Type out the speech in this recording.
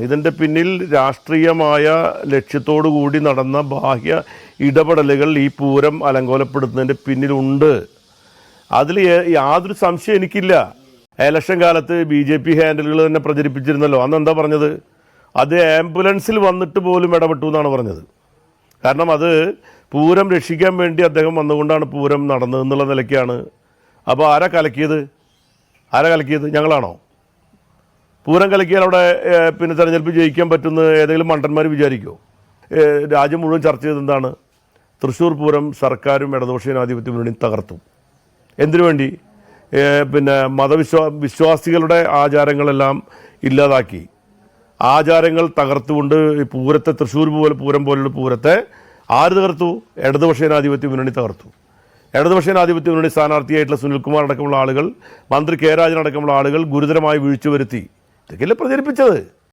ഇതിൻ്റെ പിന്നിൽ രാഷ്ട്രീയമായ ലക്ഷ്യത്തോടു കൂടി നടന്ന ബാഹ്യ ഇടപെടലുകൾ ഈ പൂരം അലങ്കോലപ്പെടുത്തുന്നതിൻ്റെ പിന്നിലുണ്ട്. അതിൽ യാതൊരു സംശയം എനിക്കില്ല. ഇലക്ഷൻ കാലത്ത് BJP ഹാൻഡിലുകൾ തന്നെ പ്രചരിപ്പിച്ചിരുന്നല്ലോ. അന്ന് എന്താ പറഞ്ഞത്? അത് ആംബുലൻസിൽ വന്നിട്ട് പോലും ഇടപെട്ടു എന്നാണ് പറഞ്ഞത്. കാരണം അത് പൂരം രക്ഷിക്കാൻ വേണ്ടി അദ്ദേഹം വന്നുകൊണ്ടാണ് പൂരം നടന്നതെന്നുള്ള നിലയ്ക്കാണ്. അപ്പോൾ ആരാ കലക്കിയത്? ഞങ്ങളാണോ? പൂരം കലക്കിയാൽ അവിടെ പിന്നെ തെരഞ്ഞെടുപ്പ് ജയിക്കാൻ പറ്റുന്ന ഏതെങ്കിലും മണ്ടന്മാർ വിചാരിക്കുമോ? രാജ്യം മുഴുവൻ ചർച്ച ചെയ്ത് എന്താണ്? തൃശ്ശൂർ പൂരം സർക്കാരും ഇടതുപക്ഷ ജനാധിപത്യ മുന്നണിയും തകർത്തു. എന്തിനു വേണ്ടി? പിന്നെ വിശ്വാസികളുടെ ആചാരങ്ങളെല്ലാം ഇല്ലാതാക്കി. ആചാരങ്ങൾ തകർത്തുകൊണ്ട് പൂരത്തെ, തൃശ്ശൂർ പൂരം പോലുള്ള പൂരത്തെ ആര് തകർത്തു? ഇടതുപക്ഷ ജനാധിപത്യ മുന്നണി തകർത്തു. ഇടതുപക്ഷ ജനാധിപത്യ മുന്നണി സ്ഥാനാർത്ഥിയായിട്ടുള്ള സുനിൽകുമാർ അടക്കമുള്ള ആളുകൾ, മന്ത്രി കെ രാജൻ അടക്കമുള്ള ആളുകൾ ഗുരുതരമായി വീഴ്ച വരുത്തി. ഇതൊക്കെയല്ലേ പ്രചരിപ്പിച്ചത്?